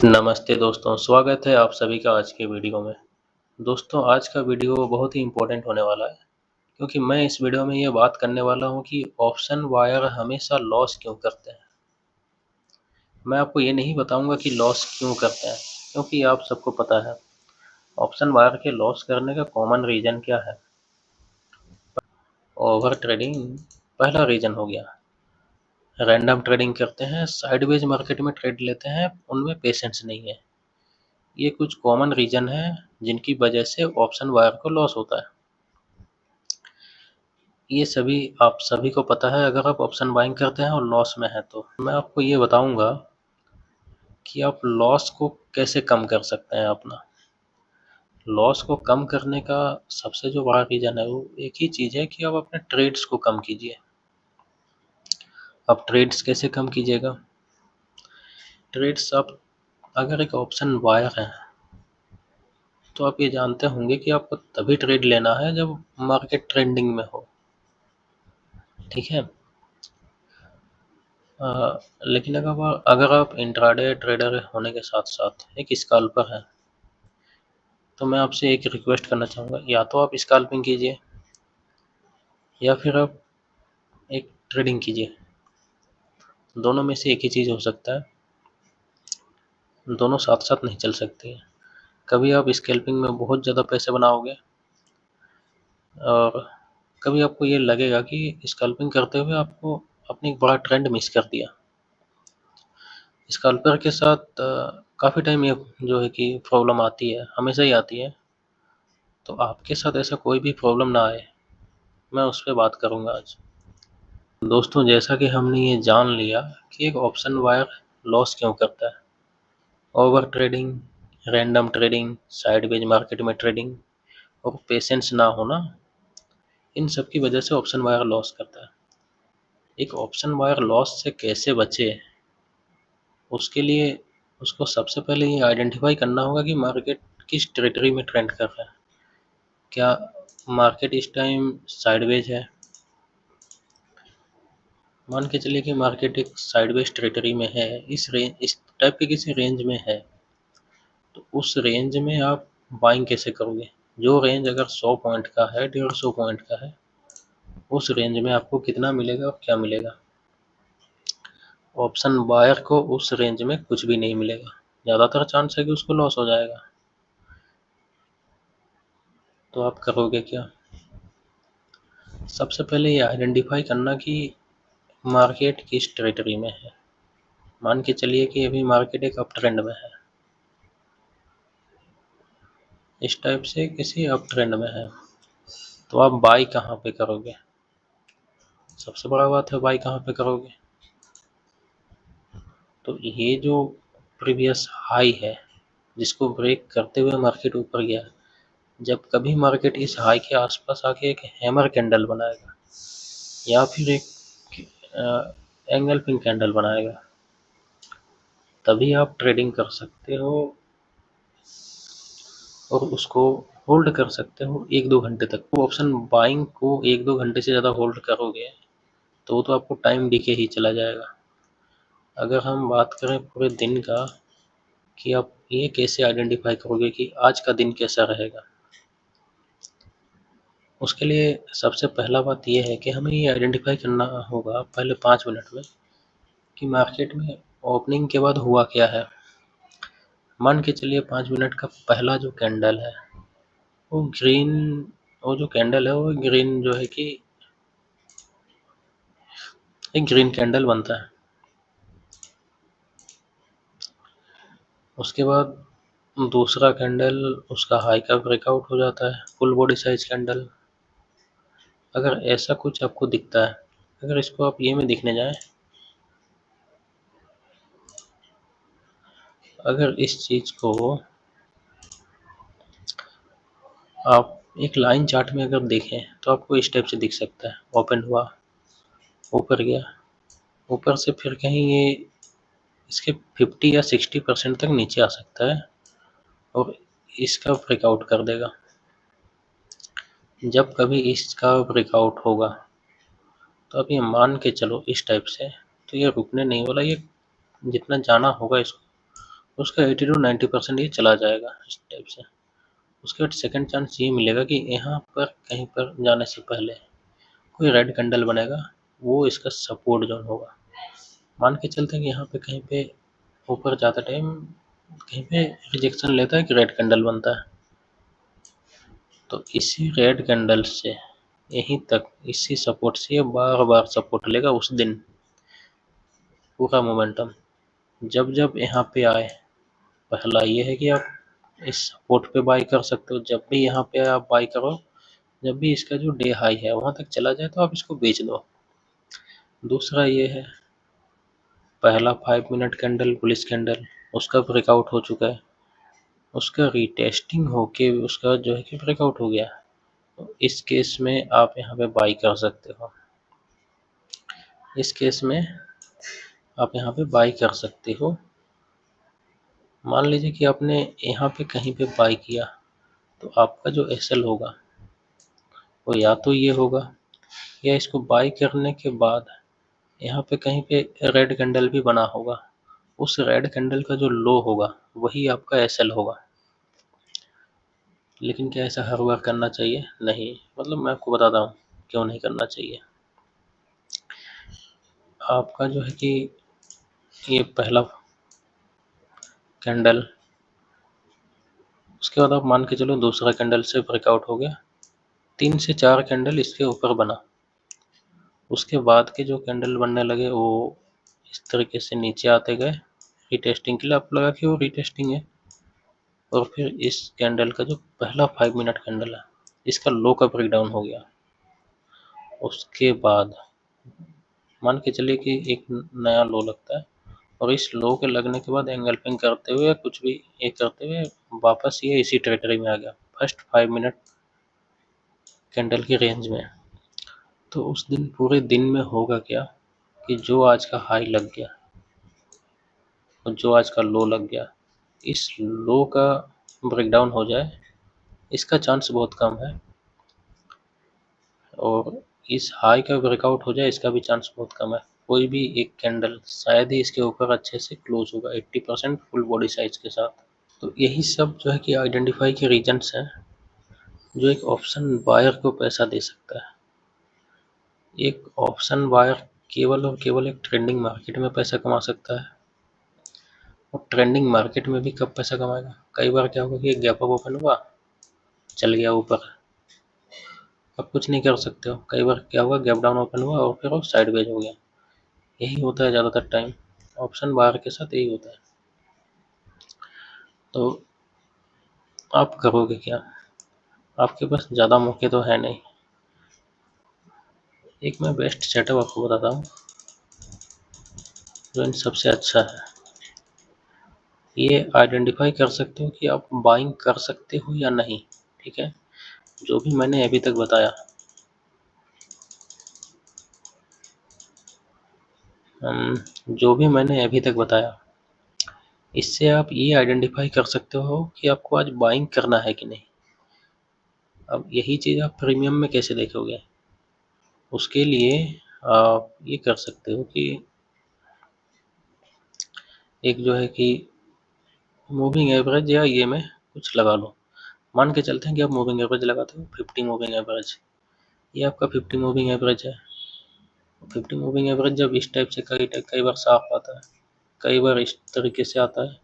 नमस्ते दोस्तों, स्वागत है आप सभी का आज के वीडियो में। दोस्तों आज का वीडियो बहुत ही इम्पोर्टेंट होने वाला है क्योंकि मैं इस वीडियो में ये बात करने वाला हूँ कि ऑप्शन वायर हमेशा लॉस क्यों करते हैं। मैं आपको ये नहीं बताऊँगा कि लॉस क्यों करते हैं क्योंकि आप सबको पता है ऑप्शन वायर के लॉस करने का कॉमन रीज़न क्या है। ओवर ट्रेडिंग पहला रीज़न हो गया। रैंडम ट्रेडिंग करते हैं, साइडवेज मार्केट में ट्रेड लेते हैं, उनमें पेशेंस नहीं है। ये कुछ कॉमन रीज़न है जिनकी वजह से ऑप्शन वायर को लॉस होता है। ये सभी आप सभी को पता है अगर आप ऑप्शन बाइंग करते हैं और लॉस में है तो। मैं आपको ये बताऊंगा कि आप लॉस को कैसे कम कर सकते हैं अपना। लॉस को कम करने का सबसे जो बड़ा रीज़न है वो एक ही चीज़ है कि आप अपने ट्रेड्स को कम कीजिए। अब ट्रेड्स कैसे कम कीजिएगा? ट्रेड्स आप अगर एक ऑप्शन बायर है तो आप ये जानते होंगे कि आपको तभी ट्रेड लेना है जब मार्केट ट्रेंडिंग में हो, ठीक है। लेकिन अगर आप इंट्राडे ट्रेडर होने के साथ साथ एक स्कैल्पर हैं तो मैं आपसे एक रिक्वेस्ट करना चाहूँगा, या तो आप स्कैल्पिंग कीजिए या फिर आप एक ट्रेडिंग कीजिए। दोनों में से एक ही चीज़ हो सकता है, दोनों साथ साथ नहीं चल सकती हैं। कभी आप स्कैल्पिंग में बहुत ज़्यादा पैसे बनाओगे और कभी आपको ये लगेगा कि स्कैल्पिंग करते हुए आपको अपनी एक बड़ा ट्रेंड मिस कर दिया। स्कैल्पर के साथ काफ़ी टाइम ये जो है कि प्रॉब्लम आती है, हमेशा ही आती है। तो आपके साथ ऐसा कोई भी प्रॉब्लम ना आए, मैं उस पे बात करूँगा आज। दोस्तों जैसा कि हमने ये जान लिया कि एक ऑप्शन वायर लॉस क्यों करता है। Over trading, random trading, sideways market में ट्रेडिंग और पेशेंस ना होना, इन सब की वजह से ऑप्शन वायर लॉस करता है। एक ऑप्शन वायर लॉस से कैसे बचे, उसके लिए उसको सबसे पहले ये आइडेंटिफाई करना होगा कि मार्केट किस टेरिटरी में ट्रेंड कर रहा है। क्या मार्केट इस टाइम साइडवेज है? मान के चलिए कि मार्केट एक साइडवेज टेरिटरी में है, इस टाइप के किसी रेंज में है, तो उस रेंज में आप बाइंग कैसे करोगे? जो रेंज अगर 100 पॉइंट का है, 150 पॉइंट का है, उस रेंज में आपको कितना मिलेगा और क्या मिलेगा? ऑप्शन बायर को उस रेंज में कुछ भी नहीं मिलेगा, ज़्यादातर चांस है कि उसको लॉस हो जाएगा। तो आप करोगे क्या? सबसे पहले ये आइडेंटिफाई करना कि मार्केट किस टेरिटरी में है। मान के चलिए कि अभी मार्केट एक अप ट्रेंड में है, इस टाइप से किसी अप ट्रेंड में है, तो आप बाई कहाँ पे करोगे? सबसे बड़ा बात है बाई कहाँ पे करोगे। तो ये जो प्रीवियस हाई है जिसको ब्रेक करते हुए मार्केट ऊपर गया, जब कभी मार्केट इस हाई के आसपास आके एक हैमर कैंडल बनाएगा या फिर एक एंगल पिन कैंडल बनाएगा, तभी आप ट्रेडिंग कर सकते हो और उसको होल्ड कर सकते हो 1-2 घंटे तक। वो ऑप्शन बाइंग को 1-2 घंटे से ज़्यादा होल्ड करोगे तो वो तो आपको टाइम डीके ही चला जाएगा। अगर हम बात करें पूरे दिन का कि आप ये कैसे आइडेंटिफाई करोगे कि आज का दिन कैसा रहेगा, उसके लिए सबसे पहला बात ये है कि हमें ये आइडेंटिफाई करना होगा पहले 5 मिनट में कि मार्केट में ओपनिंग के बाद हुआ क्या है। मान के चलिए 5 मिनट का पहला जो कैंडल है वो ग्रीन, वो जो कैंडल है वो ग्रीन जो है कि एक ग्रीन कैंडल बनता है। उसके बाद दूसरा कैंडल उसका हाई का ब्रेकआउट हो जाता है, फुल बॉडी साइज कैंडल। अगर ऐसा कुछ आपको दिखता है, अगर इसको आप ये में दिखने जाएं, अगर इस चीज़ को आप एक लाइन चार्ट में अगर देखें तो आपको इस टाइप से दिख सकता है। ओपन हुआ, ऊपर गया, ऊपर से फिर कहीं ये इसके 50 या 60% तक नीचे आ सकता है और इसका ब्रेकआउट कर देगा। जब कभी इसका ब्रेकआउट होगा तो आप ये मान के चलो इस टाइप से, तो ये रुकने नहीं वाला, ये जितना जाना होगा इसको उसका 80 to 90% ये चला जाएगा इस टाइप से। उसके बाद सेकंड चांस ये मिलेगा कि यहाँ पर कहीं पर जाने से पहले कोई रेड कैंडल बनेगा, वो इसका सपोर्ट जोन होगा। मान के चलते हैं कि यहाँ पे कहीं पे ऊपर जाते टाइम कहीं पे रिजेक्शन लेता है कि रेड कैंडल बनता है, तो इसी रेड कैंडल से यहीं तक इसी सपोर्ट से ये बार बार सपोर्ट लेगा उस दिन पूरा मोमेंटम। जब जब यहाँ पे आए, पहला ये है कि आप इस सपोर्ट पे बाई कर सकते हो, जब भी यहाँ पे आप बाई करो, जब भी इसका जो डे हाई है वहाँ तक चला जाए तो आप इसको बेच दो। दूसरा ये है, पहला 5 मिनट कैंडल बुलिश कैंडल उसका ब्रेकआउट हो चुका है, उसका रीटेस्टिंग होके उसका जो है कि ब्रेकआउट हो गया, तो इस केस में आप यहाँ पे बाई कर सकते हो। इस केस में आप यहाँ पे बाई कर सकते हो। मान लीजिए कि आपने यहाँ पे कहीं पे बाई किया, तो आपका जो एसएल होगा वो या तो ये होगा, या इसको बाई करने के बाद यहाँ पे कहीं पे रेड कैंडल भी बना होगा, उस रेड कैंडल का जो लो होगा वही आपका एसएल होगा। लेकिन क्या ऐसा हर बार करना चाहिए? नहीं, मतलब मैं आपको बताता हूँ क्यों नहीं करना चाहिए। आपका जो है कि ये पहला कैंडल, उसके बाद आप मान के चलो दूसरा कैंडल से ब्रेकआउट हो गया, 3 से 4 कैंडल इसके ऊपर बना, उसके बाद के जो कैंडल बनने लगे वो इस तरीके से नीचे आते गए। रीटेस्टिंग के लिए आप लगा कि वो रीटेस्टिंग है, और फिर इस कैंडल का जो पहला 5 मिनट कैंडल है इसका लो का ब्रेकडाउन हो गया। उसके बाद मान के चलिए कि एक नया लो लगता है, और इस लो के लगने के बाद एंगल्फिंग करते हुए कुछ भी ये करते हुए वापस ये इसी टेरिटरी में आ गया फर्स्ट 5 मिनट कैंडल की रेंज में। तो उस दिन पूरे दिन में होगा क्या कि जो आज का हाई लग गया और जो आज का लो लग गया, इस लो का ब्रेकडाउन हो जाए, इसका चांस बहुत कम है, और इस हाई का ब्रेकआउट हो जाए इसका भी चांस बहुत कम है। कोई भी एक कैंडल शायद ही इसके ऊपर अच्छे से क्लोज होगा 80% फुल बॉडी साइज के साथ। तो यही सब जो है कि आइडेंटिफाई के रीजन्स हैं जो एक ऑप्शन बायर को पैसा दे सकता है। एक ऑप्शन बायर केवल और केवल एक ट्रेंडिंग मार्केट में पैसा कमा सकता है, और ट्रेंडिंग मार्केट में भी कब पैसा कमाएगा? कई बार क्या होगा कि एक गैप अप ओपन हुआ, चल गया ऊपर, अब कुछ नहीं कर सकते हो। कई बार क्या हुआ, गैप डाउन ओपन हुआ और फिर वो साइडवेज हो गया। यही होता है ज़्यादातर टाइम ऑप्शन बायर के साथ, यही होता है। तो आप करोगे क्या? आपके पास ज़्यादा मौके तो है नहीं। एक मैं बेस्ट सेटअप आपको बताता हूँ जो इन सबसे अच्छा है। ये आइडेंटिफाई कर सकते हो कि आप बाइंग कर सकते हो या नहीं, ठीक है? जो भी मैंने अभी तक बताया, जो भी मैंने अभी तक बताया, इससे आप ये आइडेंटिफाई कर सकते हो कि आपको आज बाइंग करना है कि नहीं। अब यही चीज़ आप प्रीमियम में कैसे देखोगे? उसके लिए आप ये कर सकते हो कि एक जो है कि मूविंग एवरेज या ये में कुछ लगा लो। मान के चलते हैं कि आप मूविंग एवरेज लगाते हो 50 मूविंग एवरेज, ये आपका 50 मूविंग एवरेज है। 50 मूविंग एवरेज जब इस टाइप से कई बार साफ आता है, कई बार इस तरीके से आता है,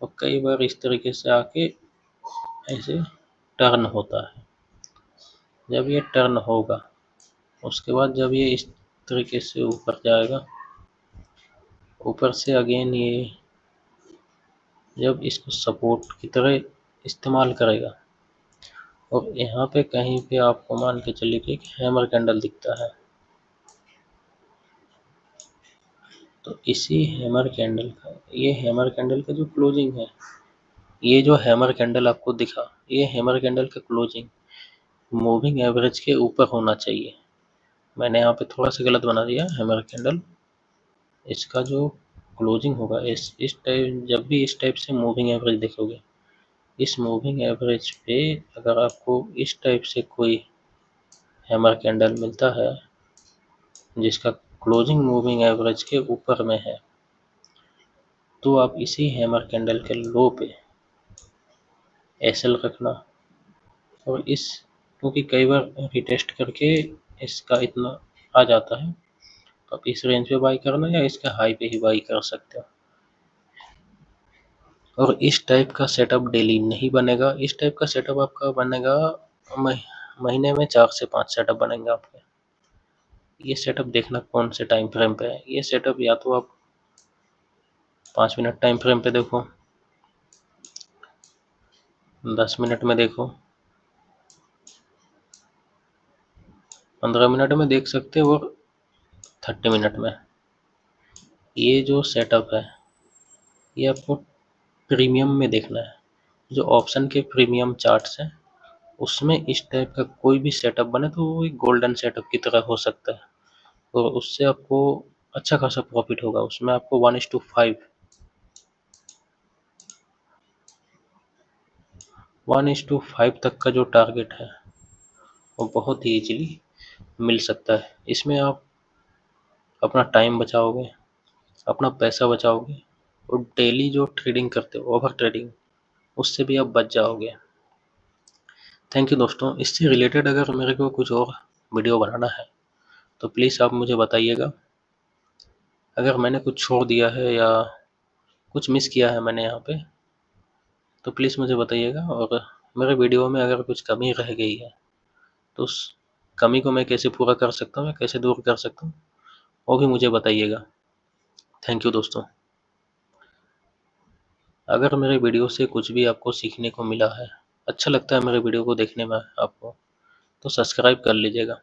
और कई बार इस तरीके से आके ऐसे टर्न होता है। जब ये टर्न होगा, उसके बाद जब ये इस तरीके से ऊपर जाएगा, ऊपर से अगेन ये जब इसको सपोर्ट की तरह इस्तेमाल करेगा, और यहाँ पे कहीं पे आपको मान के चलिए कि एक हैमर कैंडल दिखता है, तो इसी हैमर कैंडल का, ये हैमर कैंडल का जो क्लोजिंग है, ये जो हैमर कैंडल आपको दिखा, ये हैमर कैंडल का क्लोजिंग मूविंग एवरेज के ऊपर होना चाहिए। मैंने यहाँ पे थोड़ा सा गलत बना दिया हैमर कैंडल। इसका जो क्लोजिंग होगा इस टाइप, जब भी इस टाइप से मूविंग एवरेज देखोगे, इस मूविंग एवरेज पे अगर आपको इस टाइप से कोई हैमर कैंडल मिलता है जिसका क्लोजिंग मूविंग एवरेज के ऊपर में है, तो आप इसी हैमर कैंडल के लो पे एसएल रखना, और इस क्योंकि कई बार रिटेस्ट करके इसका इतना आ जाता है, तो आप इस रेंज पे बाई करना या इसके हाई पे ही बाई कर सकते हो। और इस टाइप का सेटअप डेली नहीं बनेगा, इस टाइप का सेटअप आपका बनेगा महीने में 4 से 5 सेटअप बनेंगे आपके। ये सेटअप देखना कौन से टाइम फ्रेम पे है। ये सेटअप या तो आप 5 मिनट टाइम फ्रेम पे देखो, 10 मिनट में देखो, 15 मिनट में देख सकते हो, और 30 मिनट में। ये जो सेटअप है ये आपको प्रीमियम में देखना है। जो ऑप्शन के प्रीमियम चार्ट्स हैं उसमें इस टाइप का कोई भी सेटअप बने तो वो एक गोल्डन सेटअप की तरह हो सकता है, और उससे आपको अच्छा खासा प्रॉफिट होगा। उसमें आपको 1:5 तक का जो टारगेट है वो बहुत ही इजीली मिल सकता है। इसमें आप अपना टाइम बचाओगे, अपना पैसा बचाओगे, और डेली जो ट्रेडिंग करते हो ओवर ट्रेडिंग, उससे भी आप बच जाओगे। थैंक यू दोस्तों। इससे रिलेटेड अगर मेरे को कुछ और वीडियो बनाना है तो प्लीज़ आप मुझे बताइएगा। अगर मैंने कुछ छोड़ दिया है या कुछ मिस किया है मैंने यहाँ पे, तो प्लीज़ मुझे बताइएगा। और मेरे वीडियो में अगर कुछ कमी रह गई है तो उस कमी को मैं कैसे पूरा कर सकता हूँ या कैसे दूर कर सकता हूँ, वो भी मुझे बताइएगा। थैंक यू दोस्तों। अगर मेरे वीडियो से कुछ भी आपको सीखने को मिला है, अच्छा लगता है मेरे वीडियो को देखने में आपको, तो सब्सक्राइब कर लीजिएगा।